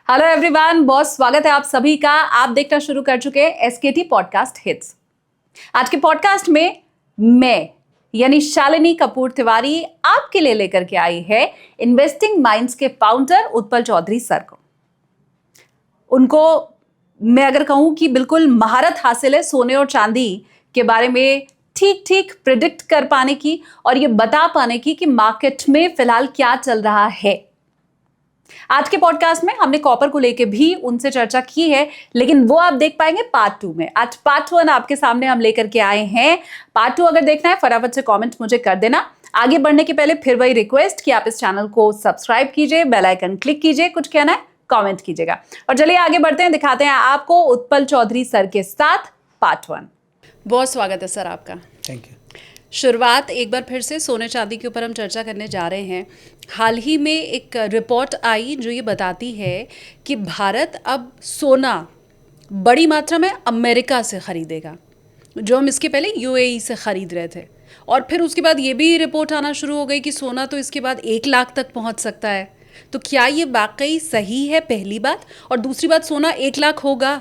Hello everyone, बहुत स्वागत है आप सभी का। आप देखना शुरू कर चुके हैं एसकेटी पॉडकास्ट हिट्स। आज के पॉडकास्ट में मैं यानी शालिनी कपूर तिवारी आपके लिए लेकर के आई है इन्वेस्टिंग माइंड्स के फाउंडर उत्पल चौधरी सर को। उनको मैं अगर कहूं कि बिल्कुल महारत हासिल है सोने और चांदी के बारे में ठीक ठीक प्रिडिक्ट कर पाने की और ये बता पाने की कि मार्केट में फिलहाल क्या चल रहा है। आज के पॉडकास्ट में हमने कॉपर को लेके भी उनसे चर्चा की है, लेकिन वो आप देख पाएंगे पार्ट 2 में। आज पार्ट 1 आपके सामने हम लेकर के आए हैं। पार्ट 2 अगर देखना है फटाफट से कमेंट मुझे कर देना। आगे बढ़ने के पहले फिर वही रिक्वेस्ट कि आप इस चैनल को सब्सक्राइब कीजिए, बेल आइकन क्लिक कीजिए, कुछ कहना है कमेंट कीजिएगा। और चलिए आगे बढ़ते हैं, दिखाते हैं आपको उत्पल चौधरी सर के साथ पार्ट 1। बहुत स्वागत है सर आपका। Thank you. शुरुआत एक बार फिर से सोने चांदी के ऊपर हम चर्चा करने जा रहे हैं। हाल ही में एक रिपोर्ट आई जो ये बताती है कि भारत अब सोना बड़ी मात्रा में अमेरिका से ख़रीदेगा, जो हम इसके पहले यूएई से ख़रीद रहे थे। और फिर उसके बाद ये भी रिपोर्ट आना शुरू हो गई कि सोना तो इसके बाद 1 लाख तक पहुंच सकता है। तो क्या ये वाकई सही है, पहली बात? और दूसरी बात, सोना 1 लाख होगा?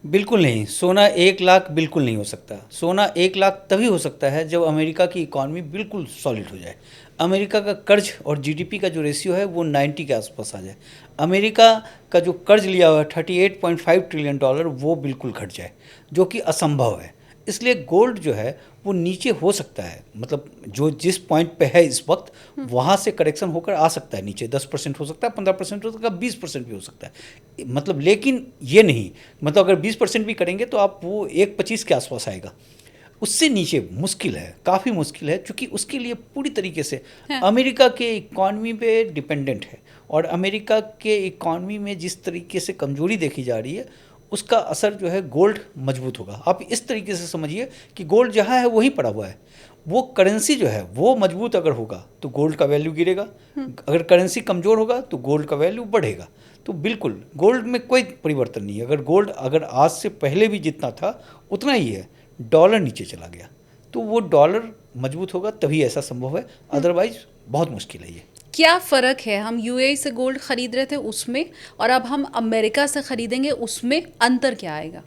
बिल्कुल नहीं, सोना 1 लाख बिल्कुल नहीं हो सकता। सोना 1 लाख तभी हो सकता है जब अमेरिका की इकॉनमी बिल्कुल सॉलिड हो जाए। अमेरिका का कर्ज और जीडीपी का जो रेशियो है वो 90 के आसपास आ जाए। अमेरिका का जो कर्ज लिया हुआ है 38.5 ट्रिलियन डॉलर वो बिल्कुल घट जाए, जो कि असंभव है। इसलिए गोल्ड जो है वो नीचे हो सकता है, मतलब जो जिस पॉइंट पे है इस वक्त वहाँ से करेक्शन होकर आ सकता है नीचे। 10% हो सकता है, 15% हो सकता है, 20% भी हो सकता है, मतलब लेकिन ये नहीं, मतलब अगर 20% भी करेंगे तो आप वो 1.25 के आसपास आएगा। उससे नीचे मुश्किल है, काफ़ी मुश्किल है, क्योंकि उसके लिए पूरी तरीके से अमेरिका के इकॉनमी पे डिपेंडेंट है। और अमेरिका के इकॉनमी में जिस तरीके से कमजोरी देखी जा रही है उसका असर जो है गोल्ड मजबूत होगा। आप इस तरीके से समझिए कि गोल्ड जहाँ है वहीं पड़ा हुआ है। वो करेंसी जो है वो मजबूत अगर होगा तो गोल्ड का वैल्यू गिरेगा, अगर करेंसी कमज़ोर होगा तो गोल्ड का वैल्यू बढ़ेगा। तो बिल्कुल गोल्ड में कोई परिवर्तन नहीं है। अगर गोल्ड अगर आज से पहले भी जितना था उतना ही है, डॉलर नीचे चला गया तो वो डॉलर मजबूत होगा तभी ऐसा संभव है, अदरवाइज बहुत मुश्किल है ये। क्या फ़र्क है, हम यूएई से गोल्ड ख़रीद रहे थे उसमें और अब हम अमेरिका से ख़रीदेंगे उसमें अंतर क्या आएगा?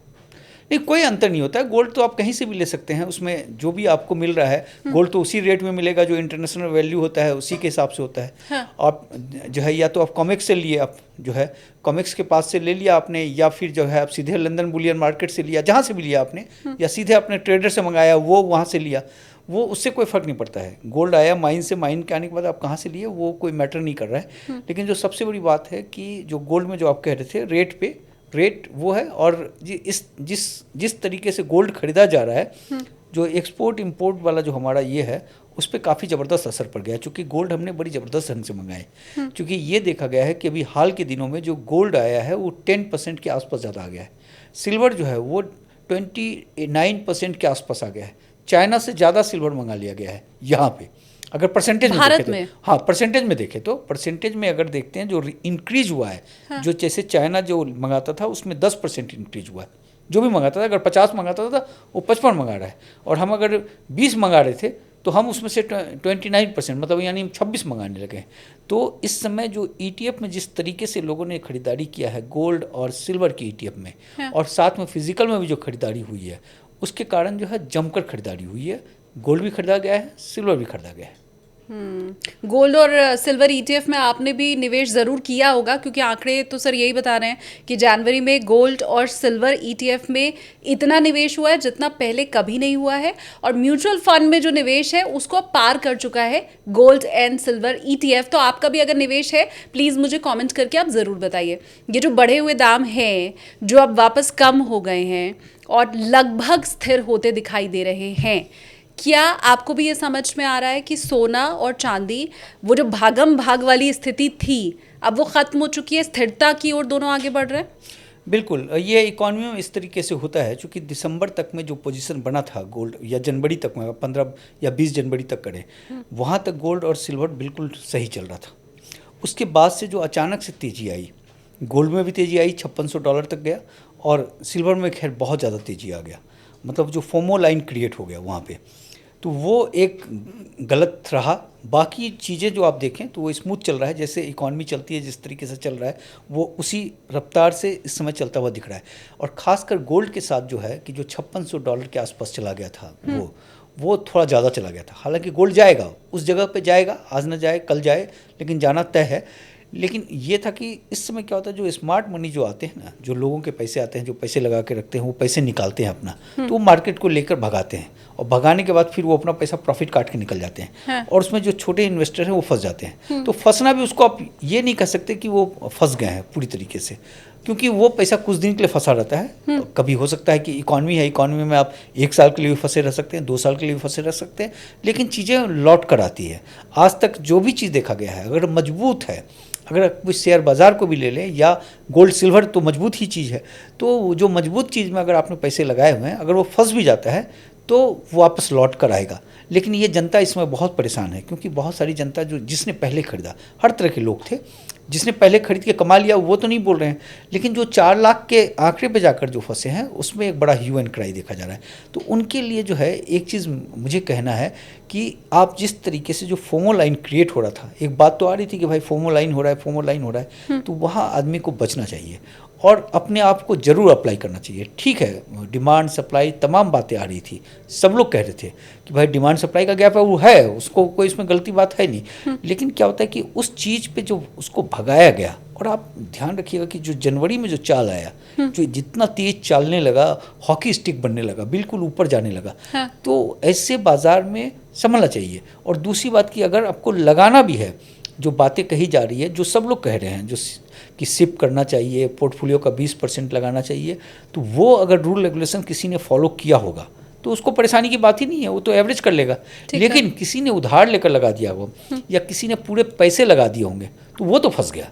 नहीं, कोई अंतर नहीं होता है। गोल्ड तो आप कहीं से भी ले सकते हैं, उसमें जो भी आपको मिल रहा है गोल्ड तो उसी रेट में मिलेगा जो इंटरनेशनल वैल्यू होता है उसी के हिसाब से होता है। हाँ। आप जो है या तो आप कॉमेक्स से लिए, आप जो है कॉमेक्स के पास से ले लिया आपने, या फिर जो है आप सीधे लंदन बुलियन मार्केट से लिया, जहाँ से भी लिया आपने, या सीधे अपने ट्रेडर से मंगाया वो वहाँ से लिया, वो उससे कोई फ़र्क नहीं पड़ता है। गोल्ड आया माइन से, माइन के आने के बाद आप कहाँ से लिए वो कोई मैटर नहीं कर रहा है। लेकिन जो सबसे बड़ी बात है कि जो गोल्ड में जो आप कह रहे थे रेट वो है, और जिस तरीके से गोल्ड खरीदा जा रहा है, जो एक्सपोर्ट इंपोर्ट वाला जो हमारा ये है उस पर काफ़ी ज़बरदस्त असर पड़ गया है। चूँकि गोल्ड हमने बड़ी ज़बरदस्त ढंग से मंगाए, क्योंकि ये देखा गया है कि अभी हाल के दिनों में जो गोल्ड आया है वो 10% के आसपास ज़्यादा आ गया है। सिल्वर जो है वो 29% के आसपास आ गया है। चाइना से ज़्यादा सिल्वर मंगा लिया गया है यहाँ पे, अगर परसेंटेज में देखें तो। हाँ, परसेंटेज में देखें तो, परसेंटेज में अगर देखते हैं जो इंक्रीज हुआ है, हाँ। जो जैसे चाइना जो मंगाता था उसमें 10% इंक्रीज हुआ है। जो भी मंगाता था, अगर 50 मंगाता था वो 55 मंगा रहा है, और हम अगर 20 मंगा रहे थे तो हम उसमें से 29%, मतलब यानी 26 मंगाने लगे। तो इस समय जो ETF में जिस तरीके से लोगों ने खरीदारी किया है गोल्ड और सिल्वर की ETF में, हाँ। और साथ में फिजिकल में भी जो खरीदारी हुई है उसके कारण जो है जमकर खरीदारी हुई है। गोल्ड भी खरीदा गया है, सिल्वर भी खरीदा गया है। गोल्ड और सिल्वर ETF में आपने भी निवेश ज़रूर किया होगा, क्योंकि आंकड़े तो सर यही बता रहे हैं कि जनवरी में गोल्ड और सिल्वर ETF में इतना निवेश हुआ है जितना पहले कभी नहीं हुआ है, और म्यूचुअल फंड में जो निवेश है उसको पार कर चुका है गोल्ड एंड सिल्वर ETF। तो आपका भी अगर निवेश है प्लीज़ मुझे कॉमेंट करके आप ज़रूर बताइए। ये जो बढ़े हुए दाम हैं जो अब वापस कम हो गए हैं और लगभग स्थिर होते दिखाई दे रहे हैं, क्या आपको भी ये समझ में आ रहा है कि सोना और चांदी, वो जो भागम भाग वाली स्थिति थी, अब वो ख़त्म हो चुकी है, स्थिरता की ओर दोनों आगे बढ़ रहे हैं? बिल्कुल, ये इकॉनमी में इस तरीके से होता है, क्योंकि दिसंबर तक में जो पोजीशन बना था गोल्ड, या जनवरी तक में 15 या 20 जनवरी तक करें, वहाँ तक गोल्ड और सिल्वर बिल्कुल सही चल रहा था। उसके बाद से जो अचानक से तेज़ी आई, गोल्ड में भी तेज़ी आई, $5600 तक गया, और सिल्वर में खैर बहुत ज़्यादा तेज़ी आ गया, मतलब जो फोमो लाइन क्रिएट हो गया वहाँ पे। तो वो एक गलत रहा, बाकी चीज़ें जो आप देखें तो वो स्मूथ चल रहा है, जैसे इकॉनमी चलती है जिस तरीके से चल रहा है वो उसी रफ्तार से इस समय चलता हुआ दिख रहा है। और ख़ासकर गोल्ड के साथ जो है कि जो $5600 के आसपास चला गया था वो थोड़ा ज़्यादा चला गया था। हालांकि गोल्ड जाएगा, उस जगह पे जाएगा, आज न जाए कल जाए, लेकिन जाना तय है। लेकिन ये था कि इस समय क्या होता है, जो स्मार्ट मनी जो आते हैं ना, जो लोगों के पैसे आते हैं, जो पैसे लगा के रखते हैं, वो पैसे निकालते हैं अपना, तो वो मार्केट को लेकर भगाते हैं और भगाने के बाद फिर वो अपना पैसा प्रॉफिट काट के निकल जाते हैं। हाँ। और उसमें जो छोटे इन्वेस्टर हैं वो फंस जाते हैं। तो फंसना भी, उसको आप ये नहीं कह सकते कि वो फंस गए हैं पूरी तरीके से, क्योंकि वो पैसा कुछ दिन के लिए फंसा रहता है। कभी हो सकता है कि इकॉनमी है, इकॉनमी में आप 1 साल के लिए भी फंसे रह सकते हैं, 2 साल के लिए भी फंसे रह सकते हैं, लेकिन चीज़ें लौट कर आती है। आज तक जो भी चीज़ देखा गया है, अगर मजबूत है, अगर कोई शेयर बाज़ार को भी ले लें या गोल्ड सिल्वर, तो मजबूत ही चीज़ है। तो जो मजबूत चीज़ में अगर आपने पैसे लगाए हुए हैं, अगर वो फंस भी जाता है तो वो वापस लौट कर आएगा। लेकिन ये जनता इसमें बहुत परेशान है, क्योंकि बहुत सारी जनता जो जिसने पहले खरीदा, हर तरह के लोग थे, जिसने पहले खरीद के कमा लिया वो तो नहीं बोल रहे हैं, लेकिन जो 4 लाख के आंकड़े पे जाकर जो फंसे हैं उसमें एक बड़ा ह्यू एंड क्राई देखा जा रहा है। तो उनके लिए जो है एक चीज़ मुझे कहना है कि आप जिस तरीके से जो फोमो लाइन क्रिएट हो रहा था, एक बात तो आ रही थी कि भाई फोमो लाइन हो रहा है, फोमो लाइन हो रहा है, तो वहाँ आदमी को बचना चाहिए और अपने आप को ज़रूर अप्लाई करना चाहिए। ठीक है, डिमांड सप्लाई तमाम बातें आ रही थी, सब लोग कह रहे थे कि भाई डिमांड सप्लाई का गैप है, वो है, उसको कोई इसमें गलती बात है नहीं। लेकिन क्या होता है कि उस चीज़ पे जो उसको भगाया गया, और आप ध्यान रखिएगा कि जो जनवरी में जो चाल आया, जो जितना तेज चालने लगा, हॉकी स्टिक बनने लगा, बिल्कुल ऊपर जाने लगा, तो ऐसे बाज़ार में संभलना चाहिए। और दूसरी बात कि अगर आपको लगाना भी है, जो बातें कही जा रही है, जो सब लोग कह रहे हैं, जो कि सिप करना चाहिए, पोर्टफोलियो का 20% लगाना चाहिए, तो वो अगर रूल रेगुलेशन किसी ने फॉलो किया होगा तो उसको परेशानी की बात ही नहीं है, वो तो एवरेज कर लेगा। लेकिन किसी ने उधार लेकर लगा दिया हो या किसी ने पूरे पैसे लगा दिए होंगे तो वो तो फंस गया।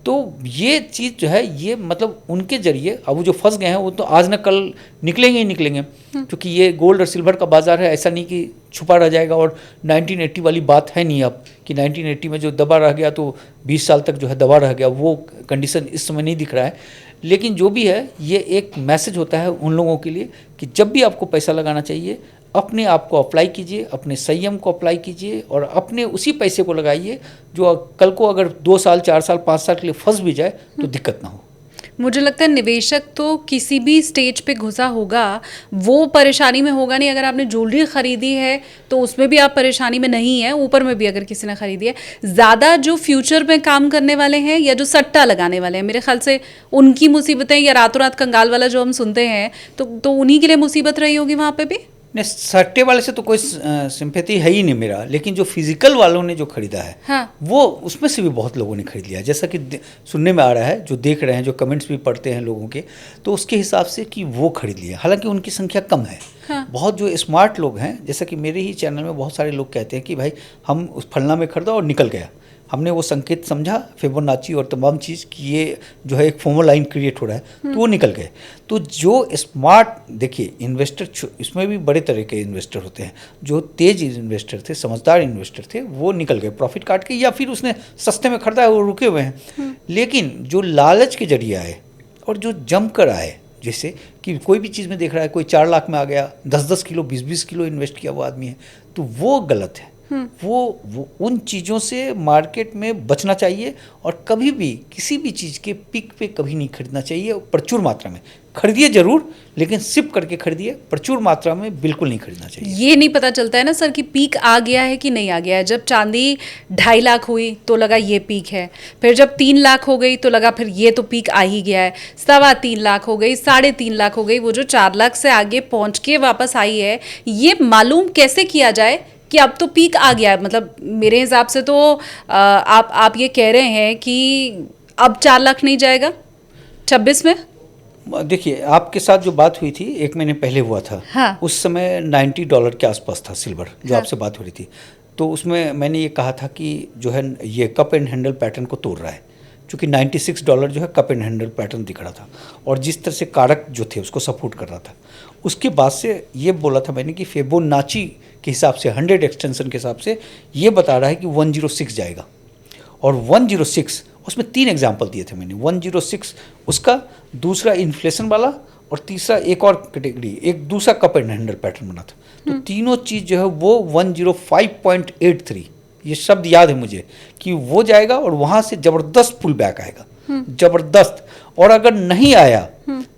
तो ये चीज़ जो है, ये मतलब उनके जरिए अब वो जो फंस गए हैं वो तो आज न कल निकलेंगे ही निकलेंगे, क्योंकि ये गोल्ड और सिल्वर का बाजार है, ऐसा नहीं कि छुपा रह जाएगा। और 1980 वाली बात है नहीं अब कि 1980 में जो दबा रह गया तो 20 साल तक जो है दबा रह गया, वो कंडीशन इस समय नहीं दिख रहा है। लेकिन जो भी है, ये एक मैसेज होता है उन लोगों के लिए कि जब भी आपको पैसा लगाना चाहिए, अपने आप को अप्लाई कीजिए, अपने संयम को अप्लाई कीजिए और अपने उसी पैसे को लगाइए जो कल को अगर 2 साल 4 साल 5 साल के लिए फंस भी जाए तो दिक्कत ना हो। मुझे लगता है निवेशक तो किसी भी स्टेज पे घुसा होगा वो परेशानी में होगा नहीं। अगर आपने ज्वेलरी खरीदी है तो उसमें भी आप परेशानी में नहीं है, ऊपर में भी अगर किसी ने खरीदी है। ज़्यादा जो फ्यूचर में काम करने वाले हैं या जो सट्टा लगाने वाले हैं, मेरे ख्याल से उनकी मुसीबतें, या रातों रात कंगाल वाला जो हम सुनते हैं, तो उन्हीं के लिए मुसीबत रही होगी वहाँ पे भी। नहीं, सट्टे वाले से तो कोई सिंपैथी है ही नहीं मेरा, लेकिन जो फिजिकल वालों ने जो खरीदा है, हाँ। वो उसमें से भी बहुत लोगों ने खरीद लिया, जैसा कि सुनने में आ रहा है, जो देख रहे हैं, जो कमेंट्स भी पढ़ते हैं लोगों के, तो उसके हिसाब से कि वो खरीद लिया। हालांकि उनकी संख्या कम है। हाँ। बहुत जो स्मार्ट लोग हैं, जैसा कि मेरे ही चैनल में बहुत सारे लोग कहते हैं कि भाई हम उस फलना में खरीदा और निकल गया, हमने वो संकेत समझा, फिबोनाची और तमाम चीज़ कि ये जो है एक फोमो लाइन क्रिएट हो रहा है, तो वो निकल गए। तो जो स्मार्ट, देखिए इन्वेस्टर, इसमें भी बड़े तरह के इन्वेस्टर होते हैं, जो तेज इन्वेस्टर थे, समझदार इन्वेस्टर थे, वो निकल गए प्रॉफिट काट के, या फिर उसने सस्ते में खरीदा है वो रुके हुए हैं। लेकिन जो लालच के जरिए आए और जो जम कर आए, जैसे कि कोई भी चीज़ में देख रहा है, कोई 4 लाख में आ गया, 10-10 किलो 20-20 किलो इन्वेस्ट किया वो आदमी है, तो वो गलत है। वो उन चीज़ों से मार्केट में बचना चाहिए और कभी भी किसी भी चीज़ के पिक पे कभी नहीं खरीदना चाहिए। प्रचुर मात्रा में खरीदिए जरूर, लेकिन सिप करके खरीदिए, प्रचुर मात्रा में बिल्कुल नहीं खरीदना चाहिए। ये नहीं पता चलता है ना सर कि पीक आ गया है कि नहीं आ गया है। जब चांदी 2.5 लाख हुई तो लगा ये पीक है, फिर जब 3 लाख हो गई तो लगा फिर ये तो पीक आ ही गया है, 3.25 लाख हो गई, 3.5 लाख हो गई, वो जो 4 लाख से आगे पहुंच के वापस आई है, ये मालूम कैसे किया जाए कि अब तो पीक आ गया है? मतलब मेरे हिसाब से तो आप ये कह रहे हैं कि अब 4 लाख नहीं जाएगा 26 में। देखिए, आपके साथ जो बात हुई थी 1 महीने पहले हुआ था, हाँ। उस समय $90 के आसपास था सिल्वर, जो हाँ। आपसे बात हो रही थी, तो उसमें मैंने ये कहा था कि जो है ये कप एंड हैंडल पैटर्न को तोड़ रहा है, क्योंकि $96 जो है कप एंड हैंडल पैटर्न दिख रहा था और जिस तरह से कारक जो थे उसको सपोर्ट कर रहा था। उसके बाद से ये बोला था मैंने कि फिबोनाची के हिसाब से, 100 एक्सटेंशन के हिसाब से ये बता रहा है कि 106 जाएगा। और 106, उसमें 3 एग्जाम्पल दिए थे मैंने, 106 उसका, दूसरा इन्फ्लेशन वाला, और तीसरा एक और कैटेगरी, एक दूसरा कप एंड हैंडल पैटर्न बना था। तो तीनों चीज़ जो है वो 105.83, ये शब्द याद है मुझे कि वो जाएगा और वहाँ से ज़बरदस्त पुल बैक आएगा, ज़बरदस्त। और अगर नहीं आया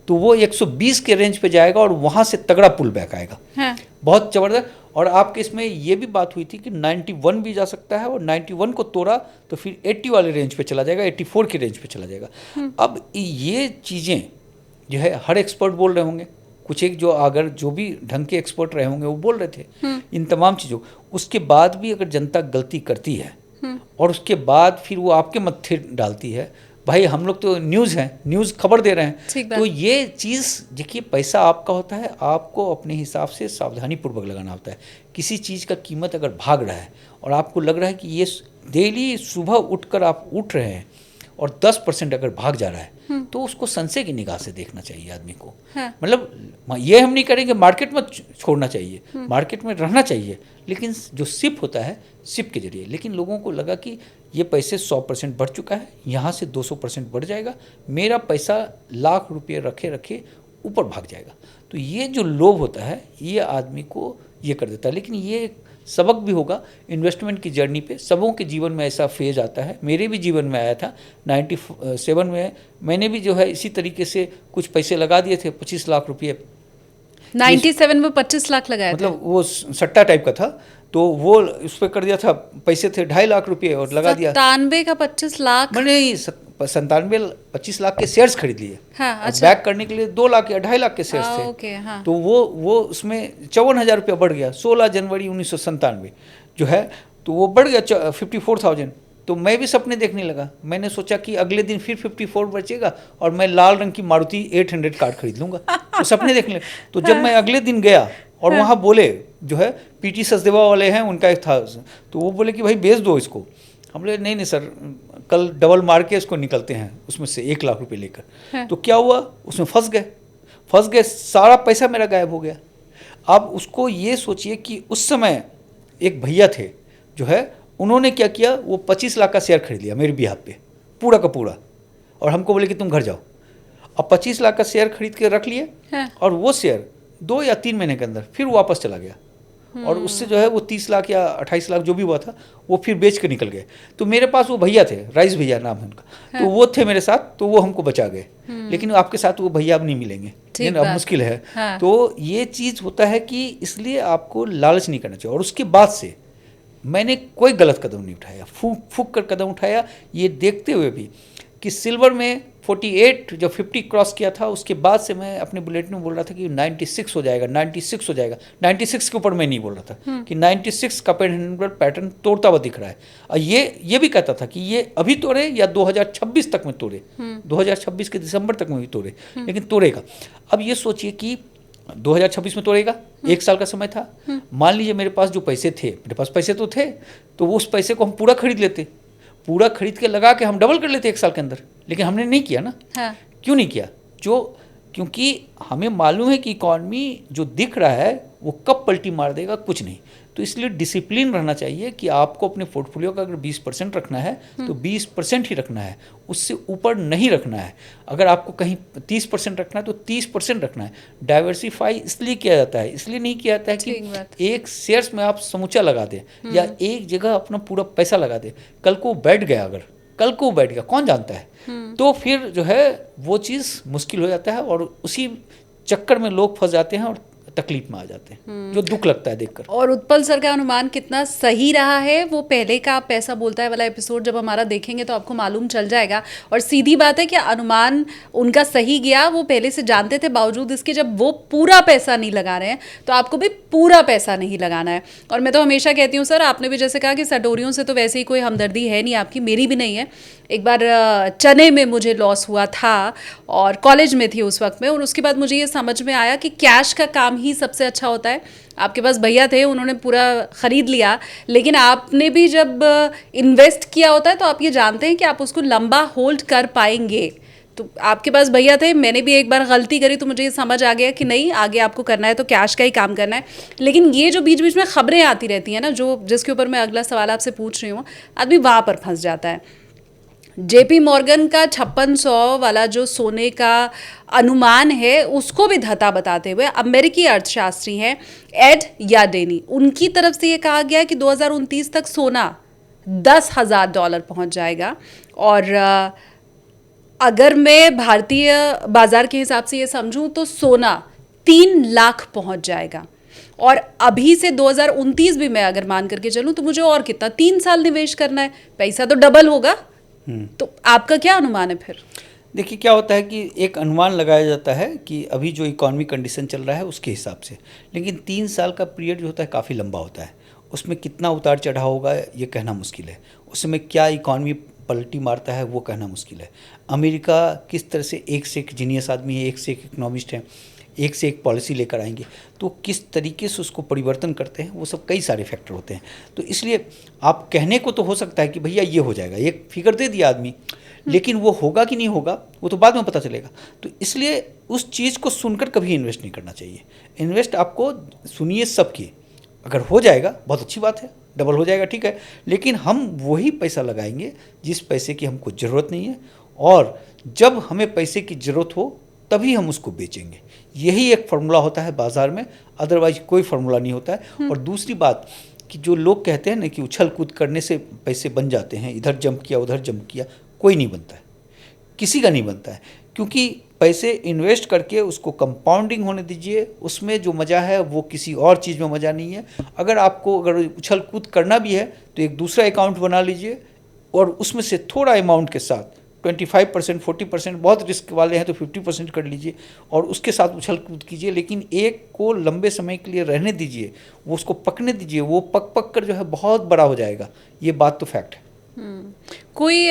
तो वो 120 के रेंज पे जाएगा और वहाँ से तगड़ा पुल बैक आएगा, बहुत ज़बरदस्त। और आपके इसमें ये भी बात हुई थी कि 91 भी जा सकता है, और 91 को तोड़ा तो फिर 80 वाले रेंज पे चला जाएगा, 84 के रेंज पे चला जाएगा। अब ये चीज़ें जो है हर एक्सपर्ट बोल रहे होंगे, कुछ एक जो अगर जो भी ढंग के एक्सपर्ट रहे होंगे वो बोल रहे थे इन तमाम चीज़ों, उसके बाद भी अगर जनता गलती करती है और उसके बाद फिर वो आपके मत्थे डालती है, भाई हम लोग तो न्यूज़ हैं, न्यूज़ खबर दे रहे हैं, तो ये चीज़ देखिए, पैसा आपका होता है, आपको अपने हिसाब से सावधानीपूर्वक लगाना होता है। किसी चीज़ का कीमत अगर भाग रहा है और आपको लग रहा है कि ये डेली सुबह उठकर आप उठ रहे हैं और 10% अगर भाग जा रहा है तो उसको संशय की निगाह से देखना चाहिए आदमी को। मतलब ये हम नहीं करेंगे मार्केट में छोड़ना चाहिए, मार्केट में रहना चाहिए, लेकिन जो सिप होता है सिप के जरिए। लेकिन लोगों को लगा कि ये पैसे 100% बढ़ चुका है, यहाँ से 200% बढ़ जाएगा, मेरा पैसा लाख रुपये रखे रखे ऊपर भाग जाएगा। तो ये जो लोभ होता है ये आदमी को ये कर देता है। लेकिन ये सबक भी होगा इन्वेस्टमेंट की जर्नी पे, सबों के जीवन में ऐसा फेज आता है, मेरे भी जीवन में आया था 97 में। मैंने भी जो है इसी तरीके से कुछ पैसे लगा दिए थे, 25 लाख रुपये। 97 में 25 लाख लगाया, मतलब वो सट्टा टाइप का था, तो वो उस पर कर दिया था, पैसे थे 2.5 लाख रुपये और लगा दिया। 97 का 25 लाख मैंने 97 25 लाख के शेयर्स खरीद लिए। अच्छा। बैक करने के लिए 2 लाख या 2.5 लाख के शेयर्स थे। ओके, हाँ। तो वो उसमें 54,000 रुपया बढ़ गया 16 जनवरी 1997 जो है, तो वो बढ़ गया 54,000। तो मैं भी सपने देखने लगा, मैंने सोचा कि अगले दिन फिर 54 बचेगा और मैं लाल रंग की मारुति 800 कार खरीद लूँगा। तो सपने देखने लगा। तो जब मैं अगले दिन गया और वहाँ बोले जो है पीटी सचदेवा वाले हैं, उनका एक था, तो वो बोले कि भाई बेच दो इसको। हम बोले नहीं सर, कल डबल मार के इसको निकलते हैं उसमें से 1 लाख रुपए लेकर। तो क्या हुआ, उसमें फंस गए, सारा पैसा मेरा गायब हो गया। अब उसको ये सोचिए कि उस समय एक भैया थे जो है, उन्होंने क्या किया, वो 25 लाख का शेयर खरीद लिया मेरे बिहाफ पे, पूरा का पूरा, और हमको बोले कि तुम घर जाओ। अब 25 लाख का शेयर खरीद के रख लिए, और वो शेयर 2 या 3 महीने के अंदर फिर वापस चला गया, और उससे जो है वो 30 लाख या 28 लाख जो भी हुआ था वो फिर बेच के निकल गए। तो मेरे पास वो भैया थे, राइस भैया नाम है उनका, तो वो थे मेरे साथ, तो वो हमको बचा गए। लेकिन आपके साथ वो भैया अब नहीं मिलेंगे, अब मुश्किल है। तो ये चीज़ होता है कि इसलिए आपको लालच नहीं करना चाहिए। और उसके बाद से मैंने कोई गलत कदम नहीं उठाया, फूक कर कदम उठाया, ये देखते हुए भी कि सिल्वर में 48 जब 50 क्रॉस किया था, उसके बाद से मैं अपने बुलेटिन में बोल रहा था कि 96 हो जाएगा, 96 हो जाएगा। 96 के ऊपर मैं नहीं बोल रहा था कि 96 का पैटर्न तोड़ता हुआ दिख रहा है। और ये भी कहता था कि ये अभी तोड़े या 2026 तक में तोड़े, 2026 के दिसंबर तक में भी तोड़े, लेकिन तोड़ेगा। अब ये सोचिए कि 2026 में तोड़ेगा, 1 साल का समय था। मान लीजिए मेरे पास जो पैसे थे, मेरे पास पैसे तो थे, तो उस पैसे को हम पूरा खरीद लेते, पूरा खरीद के लगा के हम डबल कर लेते 1 साल के अंदर। लेकिन हमने नहीं किया ना। क्यों नहीं किया? क्योंकि हमें मालूम है कि इकॉनमी जो दिख रहा है वो कब पलटी मार देगा, कुछ नहीं। तो इसलिए डिसिप्लिन रहना चाहिए कि आपको अपने पोर्टफोलियो का अगर 20% रखना है तो 20% ही रखना है, उससे ऊपर नहीं रखना है। अगर आपको कहीं 30% रखना है तो 30% रखना है। डाइवर्सिफाई इसलिए किया जाता है, इसलिए नहीं किया जाता है कि एक शेयर्स में आप समूचा लगा दें या एक जगह अपना पूरा पैसा लगा दें। कल को बैठ गया, अगर कल को बैठ गया, कौन जानता है, तो फिर जो है वो चीज़ मुश्किल हो जाता है और उसी चक्कर में लोग फंस जाते हैं और तकलीफ में आ जाते हैं, जो दुख लगता है देखकर। और उत्पल सर का अनुमान कितना सही रहा है वो पहले का आप पैसा बोलता है वाला एपिसोड जब हमारा देखेंगे तो आपको मालूम चल जाएगा। और सीधी बात है कि अनुमान उनका सही गया, वो पहले से जानते थे, बावजूद इसके जब वो पूरा पैसा नहीं लगा रहे हैं तो आपको भी पूरा पैसा नहीं लगाना है। और मैं तो हमेशा कहती हूँ सर, आपने भी जैसे कहा कि सटोरियों से तो वैसे ही कोई हमदर्दी है नहीं आपकी, मेरी भी नहीं है। एक बार चने में मुझे लॉस हुआ था और कॉलेज में थी उस वक्त में, और उसके बाद मुझे ये समझ में आया कि कैश का काम ही सबसे अच्छा होता है। आपके पास भैया थे, उन्होंने पूरा ख़रीद लिया, लेकिन आपने भी जब इन्वेस्ट किया होता है तो आप ये जानते हैं कि आप उसको लंबा होल्ड कर पाएंगे। तो आपके पास भैया थे, मैंने भी एक बार गलती करी तो मुझे ये समझ आ गया कि नहीं, आगे आपको करना है तो कैश का ही काम करना है। लेकिन ये जो बीच बीच में खबरें आती रहती हैं ना, जो जिसके ऊपर मैं अगला सवाल आपसे पूछ रही हूँ, आदमी वहाँ पर फंस जाता है। जेपी मॉर्गन का 5600 वाला जो सोने का अनुमान है उसको भी धता बताते हुए अमेरिकी अर्थशास्त्री हैं एड यार्डेनी, उनकी तरफ से ये कहा गया है कि 2029 तक सोना $10,000 पहुंच जाएगा। और अगर मैं भारतीय बाजार के हिसाब से ये समझूं तो सोना 3 लाख पहुंच जाएगा। और अभी से 2029 भी मैं अगर मान करके चलूं तो मुझे और कितना 3 साल निवेश करना है, पैसा तो डबल होगा। तो आपका क्या अनुमान है फिर? देखिए क्या होता है कि एक अनुमान लगाया जाता है कि अभी जो इकॉनमी कंडीशन चल रहा है उसके हिसाब से, लेकिन 3 साल का पीरियड जो होता है काफ़ी लंबा होता है। उसमें कितना उतार चढ़ाव होगा ये कहना मुश्किल है। उसमें क्या इकॉनमी पलटी मारता है वो कहना मुश्किल है। अमेरिका किस तरह से एक जीनियस आदमी है, एक से एक इकोनॉमिस्ट है, एक से एक पॉलिसी लेकर आएंगे, तो किस तरीके से उसको परिवर्तन करते हैं वो सब कई सारे फैक्टर होते हैं। तो इसलिए आप कहने को तो हो सकता है कि भैया ये हो जाएगा, एक फिगर दे दिया आदमी, लेकिन वो होगा कि नहीं होगा वो तो बाद में पता चलेगा। तो इसलिए उस चीज़ को सुनकर कभी इन्वेस्ट नहीं करना चाहिए। इन्वेस्ट आपको सुनिए सबकी, अगर हो जाएगा बहुत अच्छी बात है, डबल हो जाएगा ठीक है, लेकिन हम वही पैसा लगाएंगे जिस पैसे की हमको ज़रूरत नहीं है, और जब हमें पैसे की ज़रूरत हो तभी हम उसको बेचेंगे। यही एक फार्मूला होता है बाज़ार में, अदरवाइज कोई फार्मूला नहीं होता है। और दूसरी बात कि जो लोग कहते हैं ना कि उछल कूद करने से पैसे बन जाते हैं, इधर जंप किया उधर जंप किया, कोई नहीं बनता है, किसी का नहीं बनता है। क्योंकि पैसे इन्वेस्ट करके उसको कंपाउंडिंग होने दीजिए, उसमें जो मज़ा है वो किसी और चीज़ में मज़ा नहीं है। अगर उछल कूद करना भी है तो एक दूसरा अकाउंट बना लीजिए और उसमें से थोड़ा अमाउंट के साथ 25%, 40%, बहुत रिस्क वाले हैं तो 50% कर लीजिए और उसके साथ उछल कूद कीजिए, लेकिन एक को लंबे समय के लिए रहने दीजिए, वो उसको पकने दीजिए, वो पक पक कर जो है बहुत बड़ा हो जाएगा। ये बात तो फैक्ट है। कोई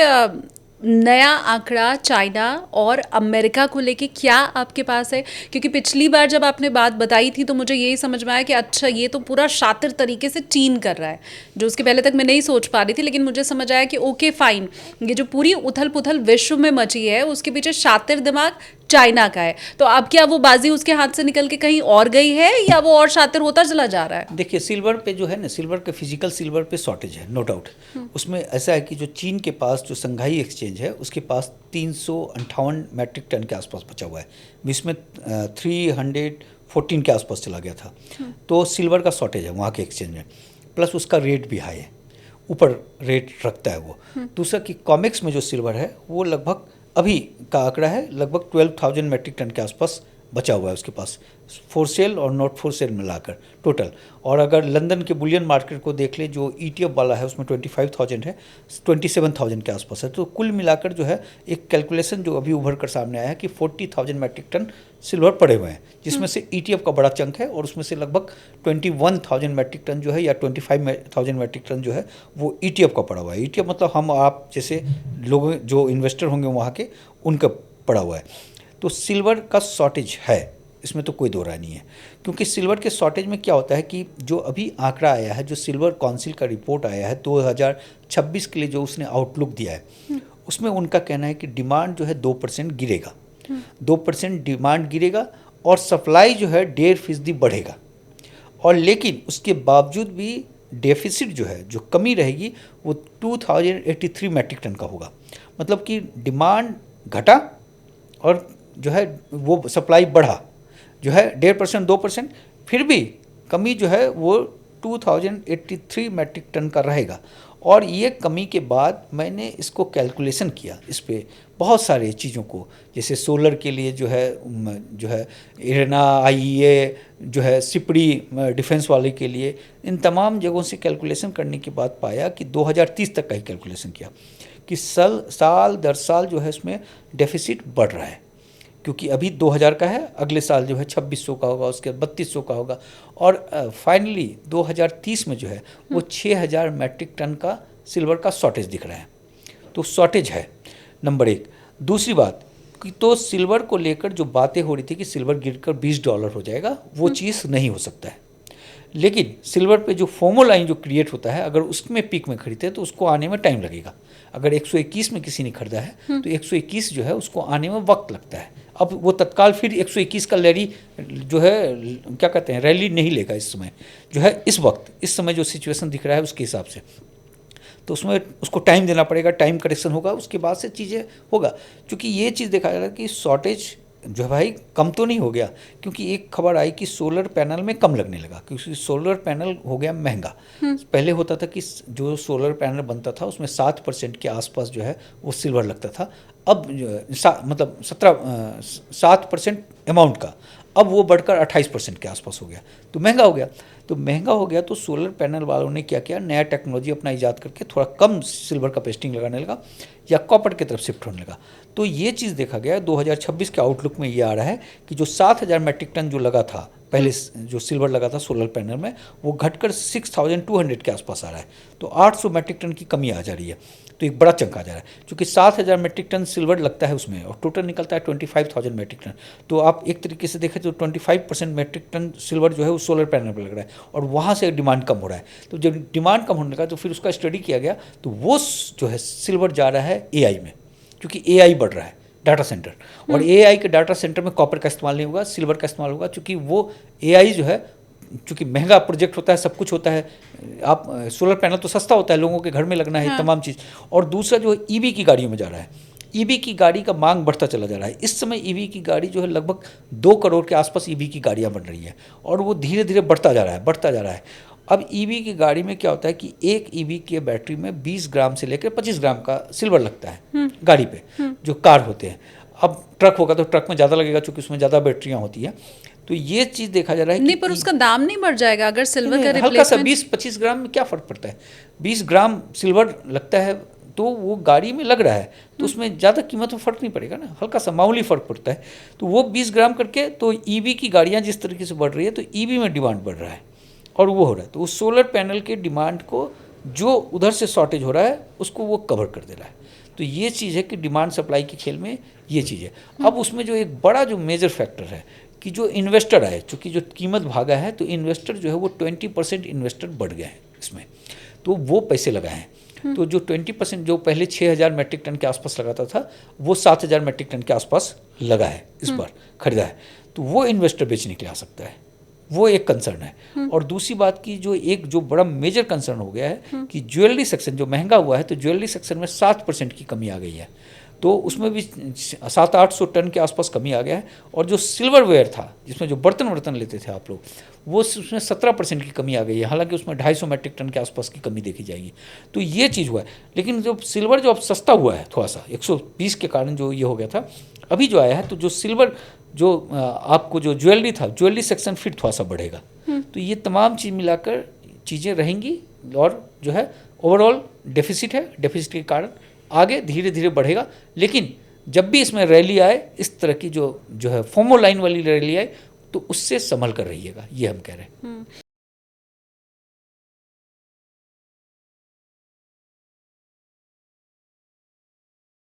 नया आंकड़ा चाइना और अमेरिका को लेके क्या आपके पास है? क्योंकि पिछली बार जब आपने बात बताई थी तो मुझे यही समझ में आया कि अच्छा ये तो पूरा शातिर तरीके से चीन कर रहा है, जो उसके पहले तक मैं नहीं सोच पा रही थी। लेकिन मुझे समझ आया कि ओके फाइन, ये जो पूरी उथल पुथल विश्व में मची है उसके पीछे शातिर दिमाग चाइना का है। तो अब क्या वो बाजी उसके हाथ से निकल के कहीं और गई है या वो और शातिर होता चला जा रहा है? देखिए सिल्वर पे जो है ना, सिल्वर के फिजिकल सिल्वर पे शॉर्टेज है, नो डाउट। उसमें ऐसा है कि जो चीन के पास जो संघाई एक्सचेंज है उसके पास 358 मैट्रिक टन के आसपास बचा हुआ है, जिसमें 314 के आसपास चला गया था। तो सिल्वर का शॉर्टेज है वहाँ के एक्सचेंज में, प्लस उसका रेट भी हाई है, ऊपर रेट रखता है वो। दूसरा कि कॉमेक्स में जो सिल्वर है वो लगभग अभी का आंकड़ा है लगभग 12,000 मैट्रिक टन के आसपास बचा हुआ है उसके पास, फॉर सेल और नॉट फॉर सेल मिलाकर टोटल। और अगर लंदन के बुलियन मार्केट को देख ले जो ETF वाला है उसमें 25,000 है, 27,000 के आसपास है। तो कुल मिलाकर जो है एक कैलकुलेशन जो अभी उभर कर सामने आया है कि 40,000 मैट्रिक टन सिल्वर पड़े हुए हैं, जिसमें से ETF का बड़ा चंक है और उसमें से लगभग 21,000 मैट्रिक टन जो है या 25,000 मैट्रिक टन जो है वो ETF का पड़ा हुआ है। ETF मतलब हम आप जैसे लोग जो इन्वेस्टर होंगे वहाँ के उनका पड़ा हुआ है। तो सिल्वर का शॉर्टेज है, इसमें तो कोई दो राय नहीं है। क्योंकि सिल्वर के शॉर्टेज में क्या होता है कि जो अभी आंकड़ा आया है, जो सिल्वर काउंसिल का रिपोर्ट आया है 2026 के लिए जो उसने आउटलुक दिया है, उसमें उनका कहना है कि डिमांड जो है 2% गिरेगा, 2% डिमांड गिरेगा और सप्लाई जो है 1.5% बढ़ेगा। और लेकिन उसके बावजूद भी डेफिसिट जो है, जो कमी रहेगी वो 2083 मैट्रिक टन का होगा। मतलब कि डिमांड घटा और जो है वो सप्लाई बढ़ा, जो है 1.5% 2%, फिर भी कमी जो है वो 2083 मैट्रिक टन का रहेगा। और ये कमी के बाद मैंने इसको कैलकुलेशन किया, इस पे बहुत सारे चीज़ों को, जैसे सोलर के लिए जो है इरेना, IEA जो है सिपड़ी डिफेंस वाले के लिए, इन तमाम जगहों से कैलकुलेशन करने के बाद पाया कि 2030 तक का ही कैलकुलेशन किया कि साल दर साल जो है इसमें डेफिसिट बढ़ रहा है। क्योंकि अभी 2000 का है, अगले साल जो है 2600 का होगा, उसके बाद 3200 का होगा, और फाइनली 2030 में जो है वो 6000 मैट्रिक टन का सिल्वर का शॉर्टेज दिख रहा है। तो शॉर्टेज है नंबर 1। दूसरी बात कि तो सिल्वर को लेकर जो बातें हो रही थी कि सिल्वर गिरकर $20 हो जाएगा, वो चीज़ नहीं हो सकता है। लेकिन सिल्वर पे जो फोमो लाइन जो क्रिएट होता है, अगर उसमें पीक में खरीदते हैं तो उसको आने में टाइम लगेगा। अगर 121 में किसी ने खरीदा है तो 121 जो है उसको आने में वक्त लगता है। अब वो तत्काल फिर 121 का रैली जो है क्या कहते हैं, रैली नहीं लेगा इस समय, जो है इस समय जो सिचुएशन दिख रहा है उसके हिसाब से, तो उसमें उसको टाइम देना पड़ेगा, टाइम करेक्शन होगा, उसके बाद से चीज़ें होगा। क्योंकि ये चीज़ देखा जा रहा है कि शॉर्टेज जो है भाई कम तो नहीं हो गया, क्योंकि एक खबर आई कि सोलर पैनल में कम लगने लगा, क्योंकि सोलर पैनल हो गया महंगा। पहले होता था कि जो सोलर पैनल बनता था उसमें 7% के आसपास जो है वो सिल्वर लगता था। अब मतलब 7% अमाउंट का, अब वो बढ़कर 28% के आसपास हो गया, तो महंगा हो गया। तो महंगा हो गया तो सोलर पैनल वालों ने क्या किया, नया टेक्नोलॉजी अपना ईजाद करके थोड़ा कम सिल्वर का पेस्टिंग लगाने लगा या कॉपर की तरफ शिफ्ट होने लगा। तो ये चीज़ देखा गया 2026 के आउटलुक में ये आ रहा है कि जो 7,000 मेट्रिक टन जो लगा था पहले, जो सिल्वर लगा था सोलर पैनल में, वो घटकर 6,200 के आसपास आ रहा है। तो 800 मेट्रिक टन की कमी आ जा रही है, तो एक बड़ा चंक आ जा रहा है, क्योंकि 7,000 मेट्रिक टन सिल्वर लगता है उसमें और टोटल निकलता है 25,000 मेट्रिक टन। तो आप एक तरीके से देखें तो 25% मेट्रिक टन सिल्वर जो है वो सोलर पैनल पर लग रहा है, और वहाँ से डिमांड कम हो रहा है। तो जब डिमांड कम होने लगा तो फिर उसका स्टडी किया गया, तो वो जो है सिल्वर जा रहा है एआई में, क्योंकि एआई बढ़ रहा है, डाटा सेंटर, और एआई के डाटा सेंटर में कॉपर का इस्तेमाल नहीं होगा, सिल्वर का इस्तेमाल होगा, क्योंकि वो एआई जो है, चूँकि महंगा प्रोजेक्ट होता है, सब कुछ होता है। आप सोलर पैनल तो सस्ता होता है, लोगों के घर में लगना है, तमाम चीज़। और दूसरा जो ईवी की गाड़ियों में जा रहा है, ईवी की गाड़ी का मांग बढ़ता चला जा रहा है। इस समय ईवी की गाड़ी जो है लगभग 2 करोड़ के आसपास ईवी की गाड़ियाँ बन रही हैं, और वो धीरे धीरे बढ़ता जा रहा है। अब ईवी की गाड़ी में क्या होता है कि एक ईवी के बैटरी में 20 ग्राम से लेकर 25 ग्राम का सिल्वर लगता है गाड़ी पे, जो कार होते हैं। अब ट्रक होगा तो ट्रक में ज़्यादा लगेगा, क्योंकि उसमें ज़्यादा बैटरियाँ होती हैं। तो ये चीज़ देखा जा रहा है नहीं, पर उसका दाम नहीं बढ़ जाएगा अगर सिल्वर का हल्का सा रिप्लेसमेंट? 20-25 ग्राम में क्या फ़र्क पड़ता है? 20 ग्राम सिल्वर लगता है तो वो गाड़ी में लग रहा है, तो उसमें ज़्यादा कीमत में फ़र्क नहीं पड़ेगा ना, हल्का सा मामूली फ़र्क पड़ता है। तो वो 20 ग्राम करके, तो ईवी की गाड़ियाँ जिस तरीके से बढ़ रही है, तो ईवी में डिमांड बढ़ रहा है, और वो हो रहा है। तो उस सोलर पैनल के डिमांड को जो उधर से शॉर्टेज हो रहा है उसको वो कवर कर दे रहा है। तो ये चीज़ है कि डिमांड सप्लाई के खेल में ये चीज़ है। अब उसमें जो एक बड़ा जो मेजर फैक्टर है कि जो इन्वेस्टर आए, चूँकि जो कीमत भागा है, तो इन्वेस्टर जो है वो 20% इन्वेस्टर बढ़ गए हैं इसमें, तो वो पैसे लगाए हैं। तो जो 20% जो पहले 6,000 मेट्रिक टन के आसपास लगाता था, वो 7,000 मेट्रिक टन के आसपास लगा है, इस बार खरीदा है। तो वो इन्वेस्टर बेचने के लिए आ सकता है, वो एक कंसर्न है। और दूसरी बात की जो बड़ा मेजर कंसर्न हो गया है कि ज्वेलरी सेक्शन जो महंगा हुआ है, तो ज्वेलरी सेक्शन में 7% की कमी आ गई है, तो उसमें भी 700-800 टन के आसपास कमी आ गया है। और जो सिल्वर वेयर था, जिसमें जो बर्तन लेते थे आप लोग, वो उसमें 17% की कमी आ गई है, हालांकि उसमें 250 मेट्रिक टन के आसपास की कमी देखी जाएगी। तो ये चीज़ हुआ है। लेकिन जो सिल्वर जो अब सस्ता हुआ है थोड़ा सा 120 के कारण जो ये हो गया था, अभी जो आया है, तो जो सिल्वर जो आपको जो ज्वेलरी था, ज्वेलरी सेक्शन फिर थोड़ा सा बढ़ेगा। तो ये तमाम चीज़ मिलाकर चीज़ें रहेंगी, और जो है ओवरऑल डेफिसिट है, डेफिसिट के कारण आगे धीरे धीरे बढ़ेगा। लेकिन जब भी इसमें रैली आए, इस तरह की जो है फोमो लाइन वाली रैली आए, तो उससे संभल कर रहिएगा, ये हम कह रहे हैं।